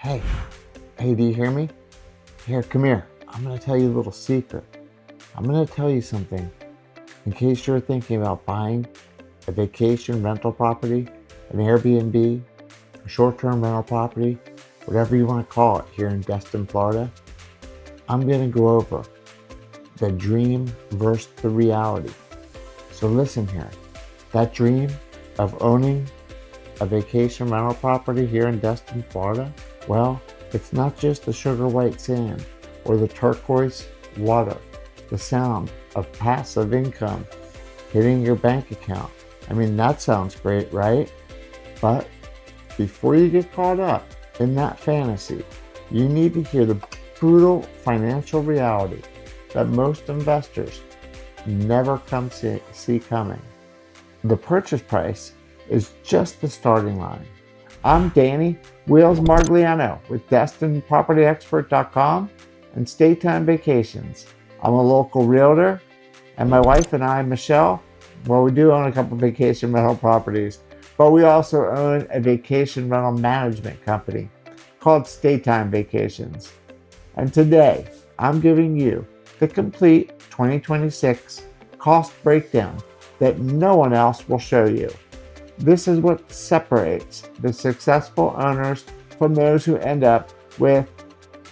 Hey, do you hear me? Here, come here. I'm going to tell you a little secret. I'm going to tell you something. In case you're thinking about buying a vacation rental property, an Airbnb, a short-term rental property, whatever you want to call it here in Destin, Florida, I'm going to go over the dream versus the reality. So listen here. That dream of owning a vacation rental property here in Destin, Florida, well, it's not just the sugar white sand or the turquoise water, the sound of passive income hitting your bank account. I mean, that sounds great, right? But before you get caught up in that fantasy, you need to hear the brutal financial reality that most investors never see coming. The purchase price is just the starting line. I'm Danny Wheels Margliano with DestinPropertyExpert.com and Staytime Vacations. I'm a local realtor, and my wife and I, Michelle, well, we do own a couple vacation rental properties, but we also own a vacation rental management company called Staytime Vacations. And today, I'm giving you the complete 2026 cost breakdown that no one else will show you. This is what separates the successful owners from those who end up with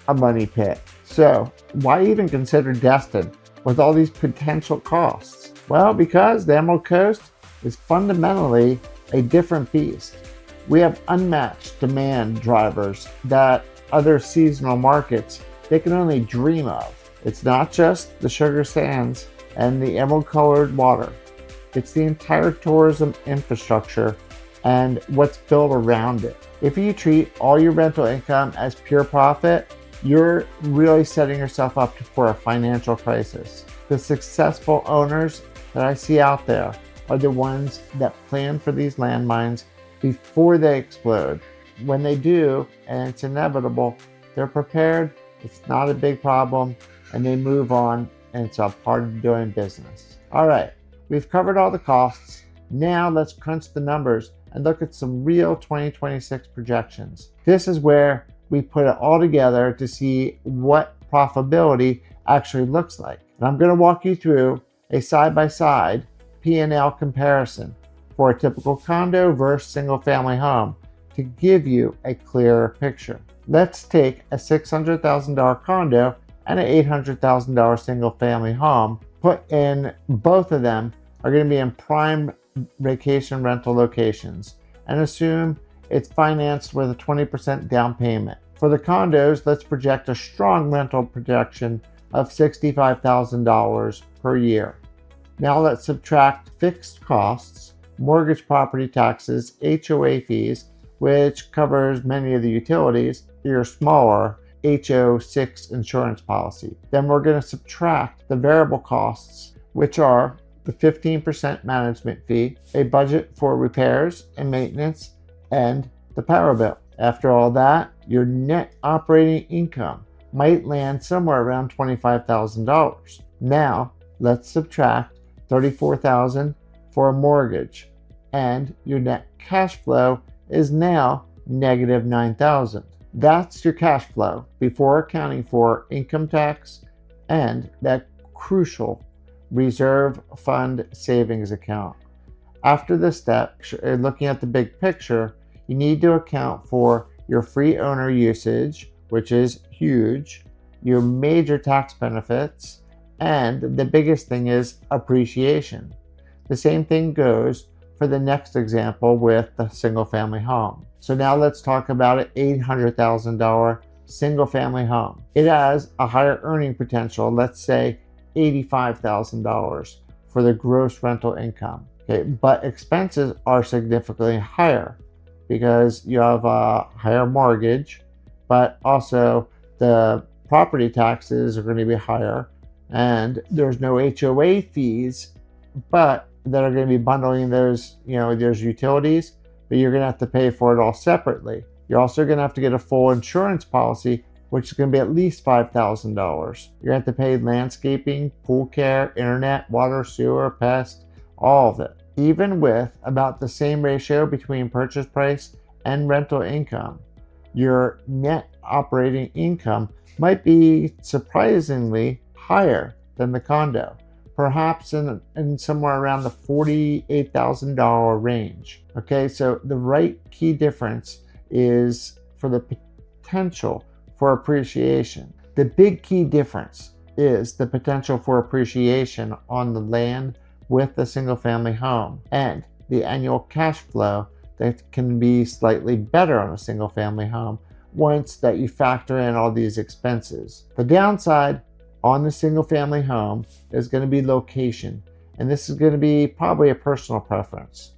a money pit. So why even consider Destin with all these potential costs? Well, because the Emerald Coast is fundamentally a different beast. We have unmatched demand drivers that other seasonal markets they can only dream of. It's not just the sugar sands and the emerald colored water. It's the entire tourism infrastructure and what's built around it. If you treat all your rental income as pure profit, you're really setting yourself up for a financial crisis. The successful owners that I see out there are the ones that plan for these landmines before they explode. When they do, and it's inevitable, they're prepared, it's not a big problem, and they move on, and it's a part of doing business. All right. We've covered all the costs. Now let's crunch the numbers and look at some real 2026 projections. This is where we put it all together to see what profitability actually looks like. And I'm going to walk you through a side-by-side P&L comparison for a typical condo versus single-family home to give you a clearer picture. Let's take a $600,000 condo and an $800,000 single-family home. Put in both of them are going to be in prime vacation rental locations and assume it's financed with a 20% down payment. For the condos, let's project a strong rental projection of $65,000 per year. Now let's subtract fixed costs, mortgage property taxes, HOA fees, which covers many of the utilities, your smaller HO6 insurance policy. Then we're going to subtract the variable costs, which are the 15% management fee, a budget for repairs and maintenance, and the power bill. After all that, your net operating income might land somewhere around $25,000. Now, let's subtract $34,000 for a mortgage, and your net cash flow is now negative $9,000. That's your cash flow before accounting for income tax and that crucial reserve fund savings account. After this step, looking at the big picture, you need to account for your free owner usage, which is huge, your major tax benefits, and the biggest thing is appreciation. The same thing goes for the next example with the single family home. So now let's talk about an $800,000 single family home. It has a higher earning potential, let's say $85,000 for the gross rental income. Okay, but expenses are significantly higher because you have a higher mortgage, but also the property taxes are going to be higher, and there's no HOA fees, but that are going to be bundling those, there's utilities, but you're going to have to pay for it all separately. You're also going to have to get a full insurance policy, which is going to be at least $5,000. You're going to have to pay landscaping, pool care, internet, water, sewer, pest, all of it. Even with about the same ratio between purchase price and rental income, your net operating income might be surprisingly higher than the condo, perhaps in somewhere around the $48,000 range. Okay, so the right key difference is for the potential for appreciation. The big key difference is the potential for appreciation on the land with the single family home and the annual cash flow that can be slightly better on a single family home once that you factor in all these expenses. The downside on the single family home is going to be location, and this is going to be probably a personal preference.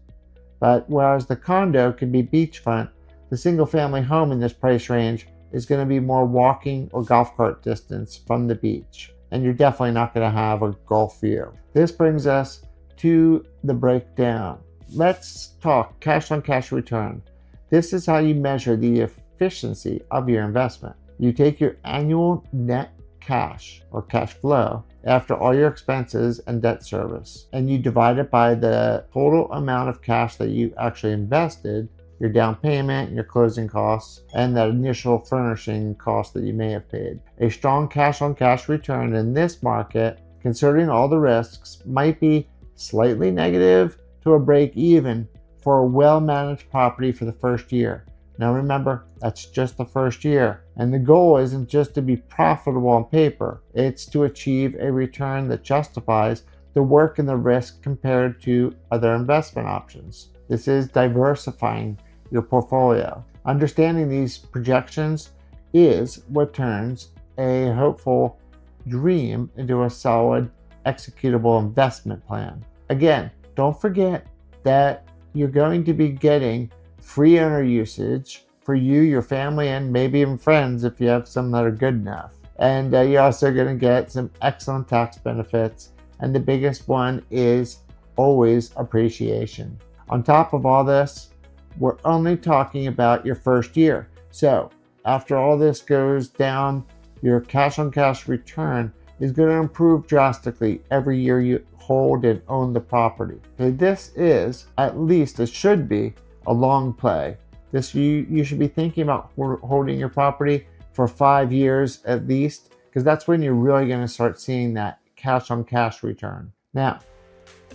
But whereas the condo can be beachfront, the single family home in this price range is going to be more walking or golf cart distance from the beach, and you're definitely not going to have a Gulf view. This brings us to the breakdown. Let's talk cash on cash return. This is how you measure the efficiency of your investment. You take your annual net cash or cash flow after all your expenses and debt service, and you divide it by the total amount of cash that you actually invested, your down payment, your closing costs, and that initial furnishing cost that you may have paid. A strong cash on cash return in this market, considering all the risks, might be slightly negative to a break even for a well-managed property for the first year. Now remember, that's just the first year, and the goal isn't just to be profitable on paper, it's to achieve a return that justifies the work and the risk compared to other investment options. This is diversifying your portfolio. Understanding these projections is what turns a hopeful dream into a solid, executable investment plan. Again, don't forget that you're going to be getting free owner usage for you, your family, and maybe even friends if you have some that are good enough. And you're also going to get some excellent tax benefits. And the biggest one is always appreciation. On top of all this, we're only talking about your first year. So after all this goes down, your cash on cash return is going to improve drastically every year you hold and own the property. So this is, at least it should be, a long play. You should be thinking about holding your property for 5 years at least, because that's when you're really going to start seeing that cash on cash return. Now,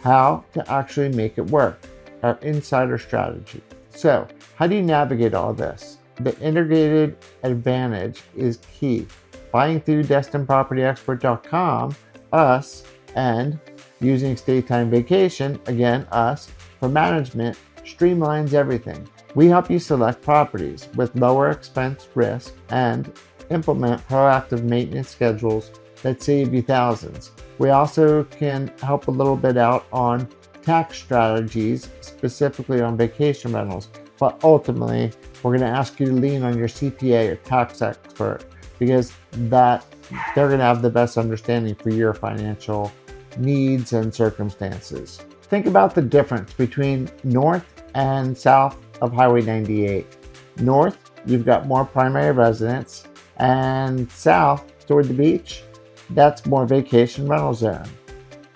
how to actually make it work, our insider strategy. So how do you navigate all this? The integrated advantage is key. Buying through DestinPropertyExpert.com, us, and using Staytime Vacation, again, us, for management, streamlines everything. We help you select properties with lower expense risk and implement proactive maintenance schedules that save you thousands. We also can help a little bit out on tax strategies, specifically on vacation rentals, but ultimately we're going to ask you to lean on your CPA or tax expert, because they're going to have the best understanding for your financial needs and circumstances. Think about the difference between north and south of Highway 98. North, you've got more primary residence, and south toward the beach, that's more vacation rental zone.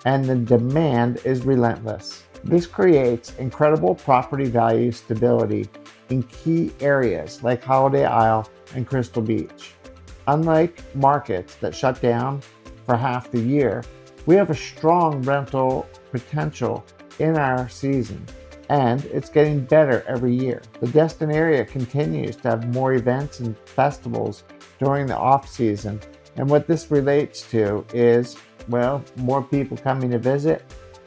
And the demand is relentless. This creates incredible property value stability in key areas like Holiday Isle and Crystal Beach. Unlike markets that shut down for half the year, we have a strong rental potential in our season, and it's getting better every year. The Destin area continues to have more events and festivals during the off season, and what this relates to is, well, more people coming to visit,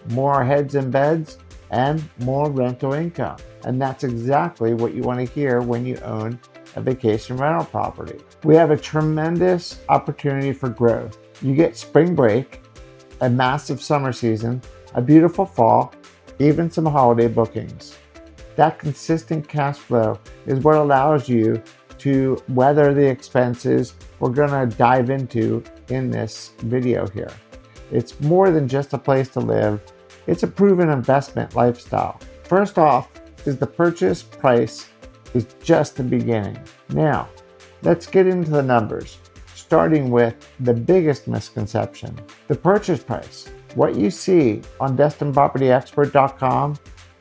more heads in beds, and more rental income. And that's exactly what you want to hear when you own a vacation rental property. We have a tremendous opportunity for growth. You get spring break, a massive summer season, a beautiful fall, even some holiday bookings. That consistent cash flow is what allows you to weather the expenses we're going to dive into in this video here. It's more than just a place to live. It's a proven investment lifestyle. First off is the purchase price is just the beginning. Now, let's get into the numbers, starting with the biggest misconception, the purchase price. What you see on DestinPropertyExpert.com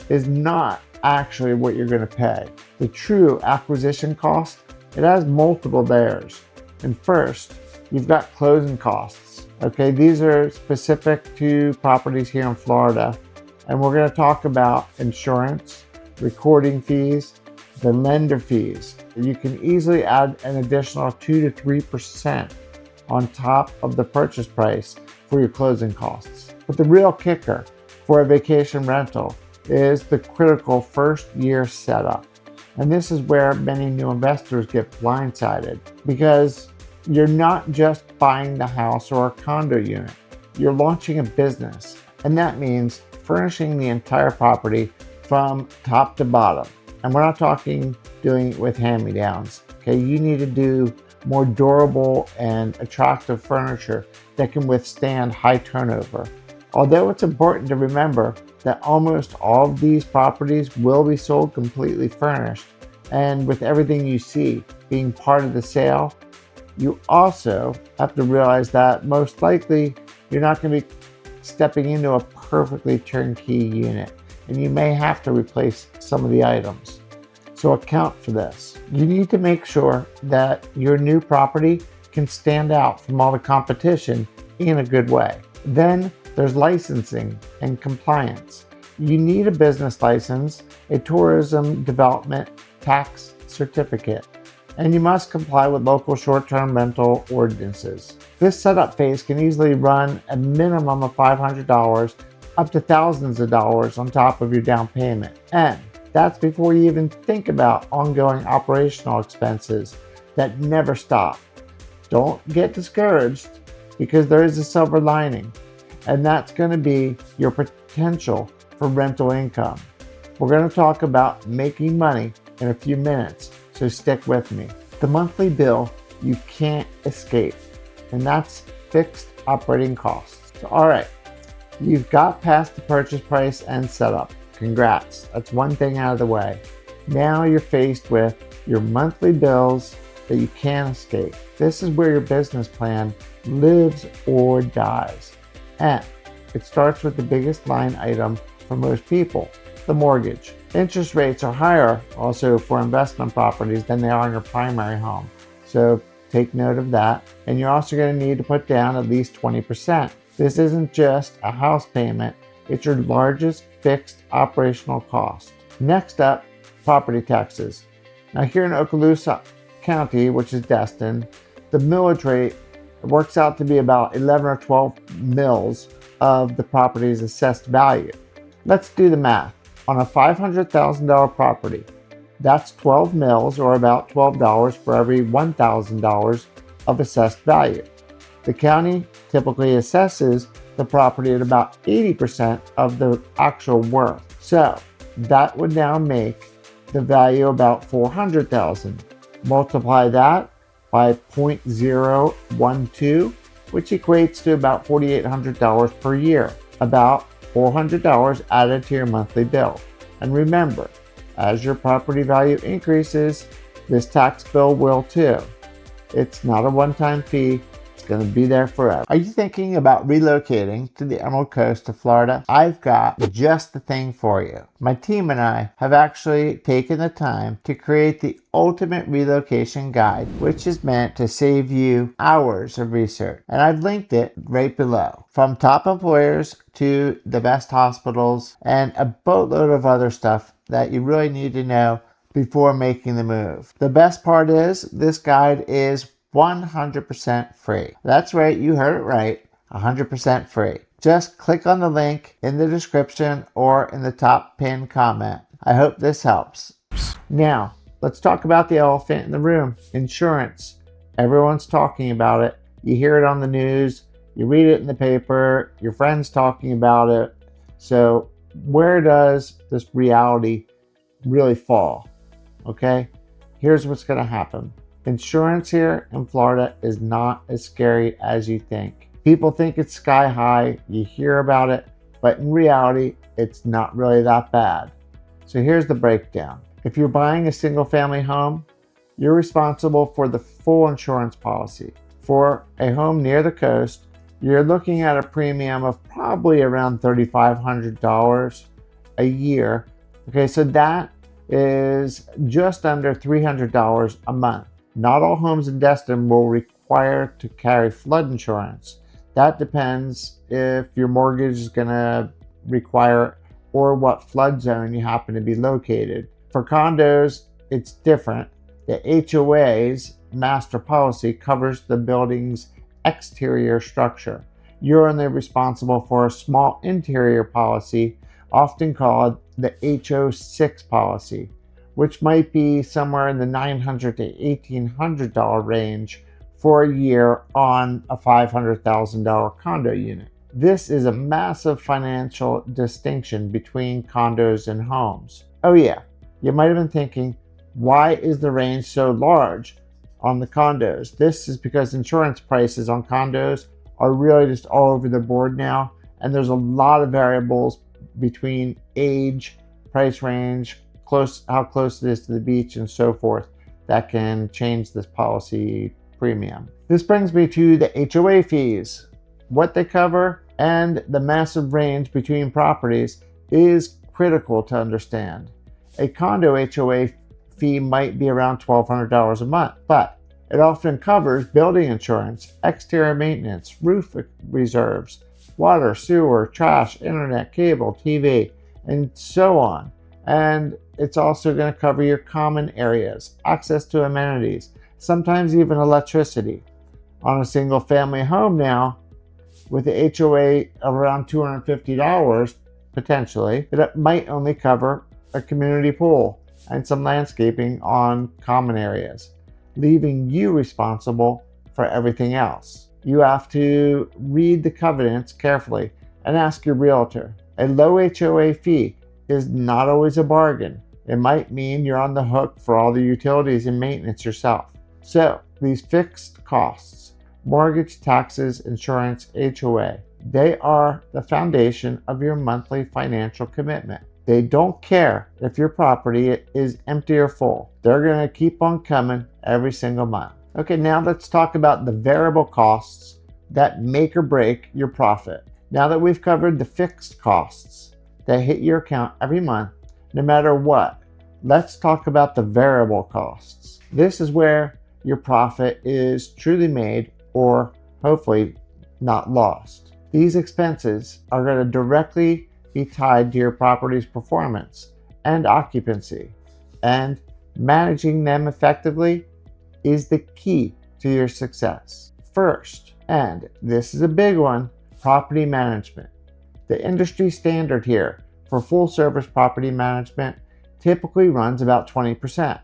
is not actually what you're going to pay. The true acquisition cost it has multiple layers. And first, you've got closing costs. Okay, these are specific to properties here in Florida. And we're going to talk about insurance, recording fees, the lender fees. You can easily add an additional 2 to 3% on top of the purchase price for your closing costs. But the real kicker for a vacation rental is the critical first year setup. And this is where many new investors get blindsided, because you're not just buying the house or a condo unit, you're launching a business. And that means furnishing the entire property from top to bottom. And we're not talking doing it with hand-me-downs. Okay, you need to do more durable and attractive furniture that can withstand high turnover. Although it's important to remember that almost all of these properties will be sold completely furnished, and with everything you see being part of the sale, you also have to realize that most likely you're not going to be stepping into a perfectly turnkey unit, and you may have to replace some of the items. So account for this. You need to make sure that your new property can stand out from all the competition in a good way. Then there's licensing and compliance. You need a business license, a tourism development tax certificate, and you must comply with local short-term rental ordinances. This setup phase can easily run a minimum of $500 up to thousands of dollars on top of your down payment. And that's before you even think about ongoing operational expenses that never stop. Don't get discouraged, because there is a silver lining, and that's going to be your potential for rental income. We're going to talk about making money in a few minutes, so stick with me. The monthly bill you can't escape, and that's fixed operating costs. So, all right, you've got past the purchase price and setup. Congrats, that's one thing out of the way. Now you're faced with your monthly bills that you can't escape. This is where your business plan lives or dies. And it starts with the biggest line item for most people, the mortgage. Interest rates are higher also for investment properties than they are in your primary home. So take note of that. And you're also going to need to put down at least 20%. This isn't just a house payment, it's your largest fixed operational cost. Next up, property taxes. Now here in Okaloosa County, which is Destin, the millage rate works out to be about 11 or 12 mils of the property's assessed value. Let's do the math. On a $500,000 property, that's 12 mils, or about $12 for every $1,000 of assessed value. The county typically assesses the property at about 80% of the actual worth. So that would now make the value about $400,000. Multiply that by 0.012, which equates to about $4,800 per year, about $400 added to your monthly bill. And remember, as your property value increases, this tax bill will too. It's not a one-time fee. It's going to be there forever. Are you thinking about relocating to the Emerald Coast of Florida? I've got just the thing for you. My team and I have actually taken the time to create the ultimate relocation guide, which is meant to save you hours of research. And I've linked it right below. From top employers to the best hospitals and a boatload of other stuff that you really need to know before making the move. The best part is this guide is 100% free. That's right, you heard it right, 100% free. Just click on the link in the description or in the top pinned comment. I hope this helps. Now, let's talk about the elephant in the room, insurance. Everyone's talking about it. You hear it on the news, you read it in the paper, your friends talking about it. So where does this reality really fall? Okay, here's what's going to happen. Insurance here in Florida is not as scary as you think. People think it's sky high, you hear about it, but in reality, it's not really that bad. So here's the breakdown. If you're buying a single family home, you're responsible for the full insurance policy. For a home near the coast, you're looking at a premium of probably around $3,500 a year. Okay, so that is just under $300 a month. Not all homes in Destin will require to carry flood insurance. That depends if your mortgage is going to require or what flood zone you happen to be located. For condos, it's different. The HOA's master policy covers the building's exterior structure. You're only responsible for a small interior policy, often called the HO6 policy, which might be somewhere in the $900 to $1,800 range for a year on a $500,000 condo unit. This is a massive financial distinction between condos and homes. Oh yeah, you might have been thinking, why is the range so large on the condos? This is because insurance prices on condos are really just all over the board now, and there's a lot of variables between age, price range, how close it is to the beach, and so forth that can change this policy premium. This brings me to the HOA fees. What they cover and the massive range between properties is critical to understand. A condo HOA fee might be around $1,200 a month, but it often covers building insurance, exterior maintenance, roof reserves, water, sewer, trash, internet, cable, TV, and so on. And it's also going to cover your common areas, access to amenities, sometimes even electricity. On a single family home now, with the HOA around $250 potentially, it might only cover a community pool and some landscaping on common areas, leaving you responsible for everything else. You have to read the covenants carefully and ask your realtor. A low HOA fee is not always a bargain. It might mean you're on the hook for all the utilities and maintenance yourself. So these fixed costs, mortgage, taxes, insurance, HOA, they are the foundation of your monthly financial commitment. They don't care if your property is empty or full. They're going to keep on coming every single month. Okay, now let's talk about the variable costs that make or break your profit. Now that we've covered the fixed costs that hit your account every month, no matter what, let's talk about the variable costs. This is where your profit is truly made, or hopefully not lost. These expenses are going to directly be tied to your property's performance and occupancy, and managing them effectively is the key to your success. First, and this is a big one, property management. The industry standard here for full service property management typically runs about 20%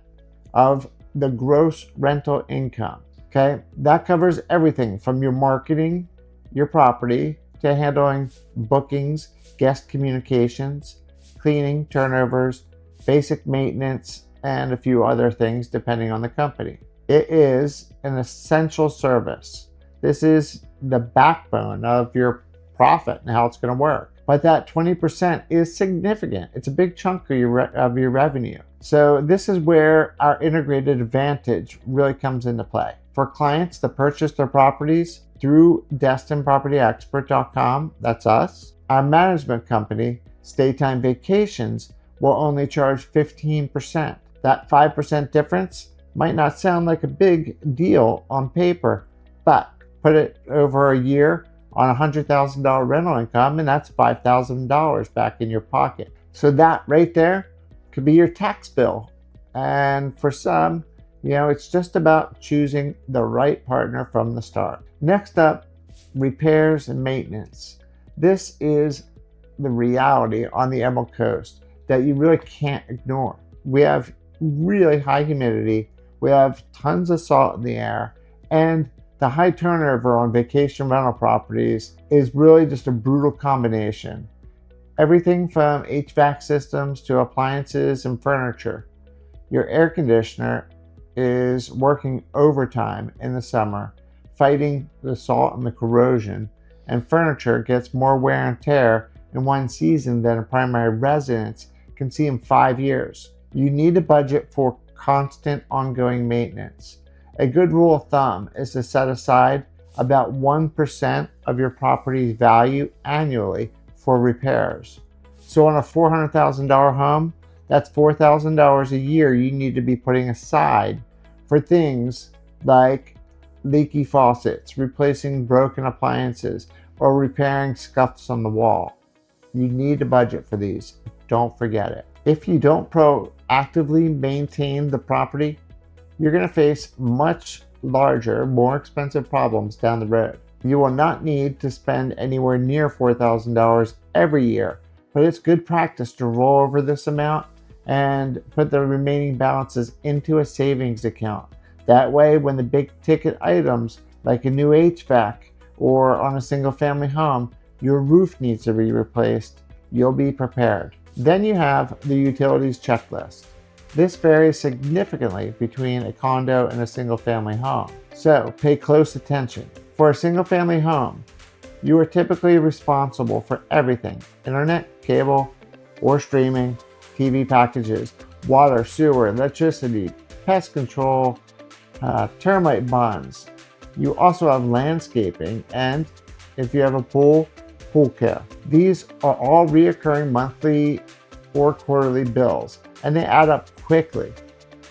of the gross rental income. Okay, that covers everything from your marketing, your property, to handling bookings, guest communications, cleaning, turnovers, basic maintenance, and a few other things depending on the company. It is an essential service. This is the backbone of your profit and how it's going to work. But that 20% is significant. It's a big chunk of your revenue. So this is where our integrated advantage really comes into play. For clients that purchase their properties through DestinPropertyExpert.com, that's us, our management company, Staytime Vacations, will only charge 15%. That 5% difference might not sound like a big deal on paper, but put it over a year on a $100,000 rental income, and that's $5,000 back in your pocket. So that right there could be your tax bill. And for some, it's just about choosing the right partner from the start. Next up, repairs and maintenance. This is the reality on the Emerald Coast that you really can't ignore. We have really high humidity, we have tons of salt in the air, and the high turnover on vacation rental properties is really just a brutal combination. Everything from HVAC systems to appliances and furniture. Your air conditioner is working overtime in the summer, fighting the salt and the corrosion, and furniture gets more wear and tear in one season than a primary residence can see in 5 years. You need a budget for constant ongoing maintenance. A good rule of thumb is to set aside about 1% of your property's value annually for repairs. So on a $400,000 home, that's $4,000 a year you need to be putting aside for things like leaky faucets, replacing broken appliances, or repairing scuffs on the wall. You need a budget for these. Don't forget it. If you don't proactively maintain the property, you're going to face much larger, more expensive problems down the road. You will not need to spend anywhere near $4,000 every year, but it's good practice to roll over this amount and put the remaining balances into a savings account. That way, when the big ticket items like a new HVAC or on a single family home, your roof needs to be replaced, you'll be prepared. Then you have the utilities checklist. This varies significantly between a condo and a single family home, so pay close attention. For a single family home, you are typically responsible for everything: internet, cable, or streaming, TV packages, water, sewer, electricity, pest control, termite bonds. You also have landscaping, and if you have a pool care. These are all reoccurring monthly or quarterly bills, and they add up quickly.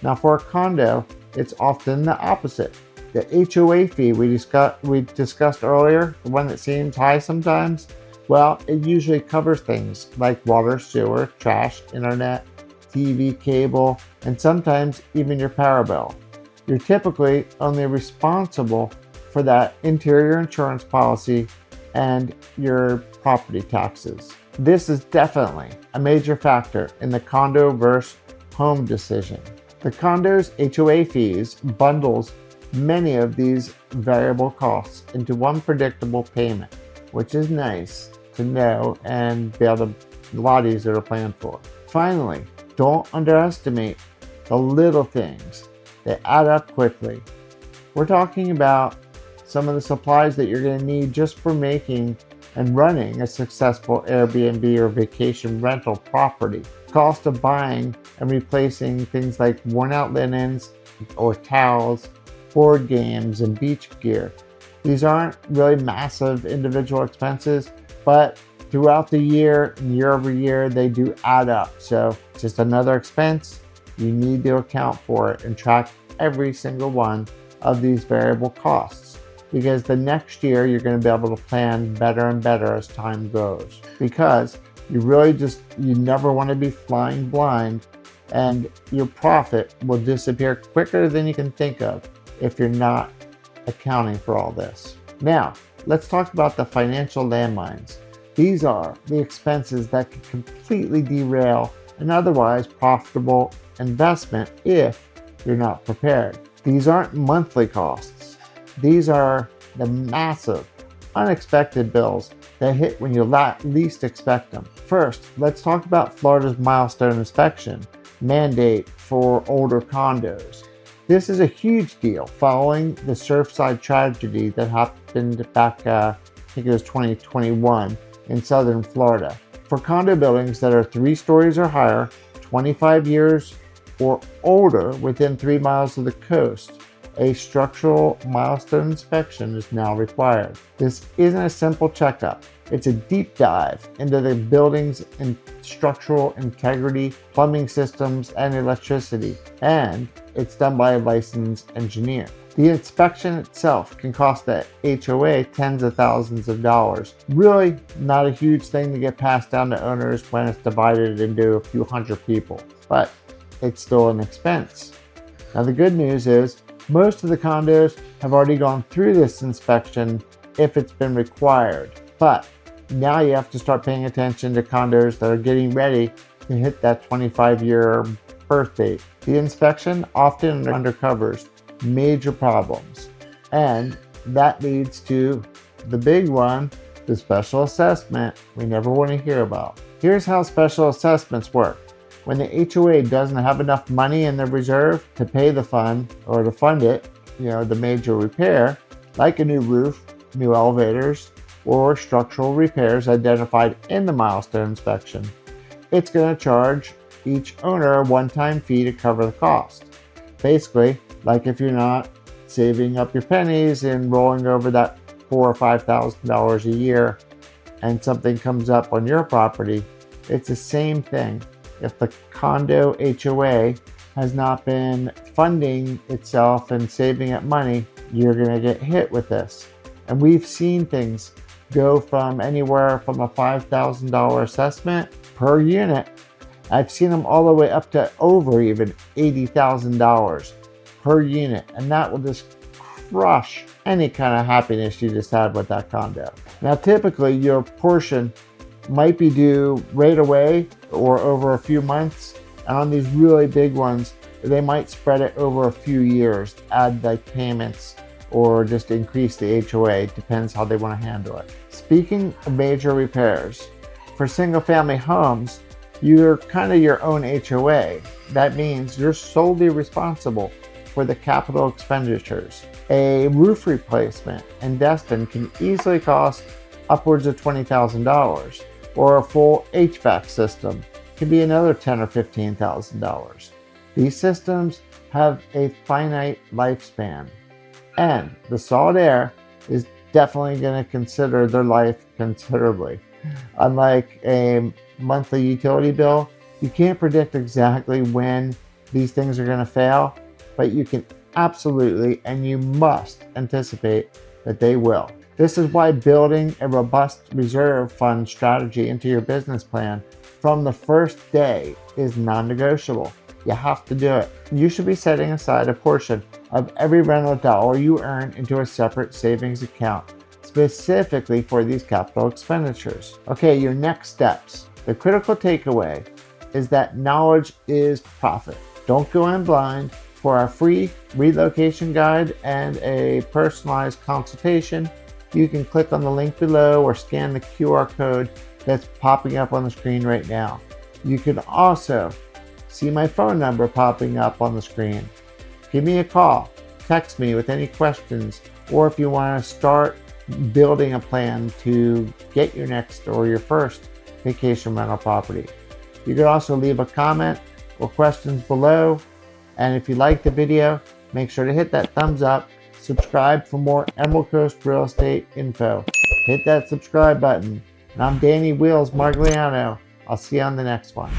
Now for a condo, it's often the opposite. The HOA fee we discussed earlier, the one that seems high sometimes, well, it usually covers things like water, sewer, trash, internet, TV, cable, and sometimes even your power bill. You're typically only responsible for that interior insurance policy and your property taxes. This is definitely a major factor in the condo versus home decision. The condo's HOA fees bundles many of these variable costs into one predictable payment, which is nice to know and be able to a lot easier to plan for. Finally, don't underestimate the little things that add up quickly. We're talking about some of the supplies that you're going to need just for making and running a successful Airbnb or vacation rental property. Cost of buying and replacing things like worn out linens or towels, board games, and beach gear. These aren't really massive individual expenses, but throughout the year and year over year, they do add up. So just another expense. You need to account for it and track every single one of these variable costs, because the next year you're going to be able to plan better and better as time goes, because you never want to be flying blind, and your profit will disappear quicker than you can think of if you're not accounting for all this. Now, let's talk about the financial landmines. These are the expenses that can completely derail an otherwise profitable investment if you're not prepared. These aren't monthly costs. These are the massive, unexpected bills that hit when you least expect them. First, let's talk about Florida's milestone inspection mandate for older condos. This is a huge deal following the Surfside tragedy that happened back, I think it was 2021 in southern Florida. For condo buildings that are 3 stories or higher, 25 years or older within 3 miles of the coast, a structural milestone inspection is now required. This isn't a simple checkup. It's a deep dive into the building's structural integrity, plumbing systems, and electricity, and it's done by a licensed engineer. The inspection itself can cost the HOA tens of thousands of dollars. Really not a huge thing to get passed down to owners when it's divided into a few hundred people, but it's still an expense. Now the good news is most of the condos have already gone through this inspection if it's been required, but now you have to start paying attention to condos that are getting ready to hit that 25-year birth date. The inspection often undercovers major problems, and that leads to the big one, the special assessment we never want to hear about. Here's how special assessments work. When the HOA doesn't have enough money in their reserve to pay the fund or to fund it, the major repair, like a new roof, new elevators, or structural repairs identified in the milestone inspection, it's going to charge each owner a one-time fee to cover the cost. Basically, like if you're not saving up your pennies and rolling over that $4,000 or $5,000 a year and something comes up on your property, it's the same thing. If the condo HOA has not been funding itself and saving it money, you're going to get hit with this. And we've seen things go from anywhere from a $5,000 assessment per unit. I've seen them all the way up to over even $80,000 per unit. And that will just crush any kind of happiness you just had with that condo. Now, typically your portion might be due right away or over a few months. And on these really big ones, they might spread it over a few years, add like payments or just increase the HOA. Depends how they want to handle it. Speaking of major repairs, for single family homes, you're kind of your own HOA. That means you're solely responsible for the capital expenditures. A roof replacement in Destin can easily cost upwards of $20,000, or a full HVAC system can be another $10,000 or $15,000. These systems have a finite lifespan, and the solid air is definitely going to consider their life considerably. Unlike a monthly utility bill, you can't predict exactly when these things are going to fail, but you can absolutely and you must anticipate that they will. This is why building a robust reserve fund strategy into your business plan from the first day is non-negotiable. You have to do it. You should be setting aside a portion of every rental dollar you earn into a separate savings account, specifically for these capital expenditures. Okay, your next steps. The critical takeaway is that knowledge is profit. Don't go in blind. For our free relocation guide and a personalized consultation, you can click on the link below or scan the QR code that's popping up on the screen right now. You can also see my phone number popping up on the screen. Give me a call, text me with any questions, or if you want to start building a plan to get your next or your first vacation rental property. You can also leave a comment or questions below. And if you like the video, make sure to hit that thumbs up, subscribe for more Emerald Coast real estate info. Hit that subscribe button. And I'm Danny Wheels Margliano. I'll see you on the next one.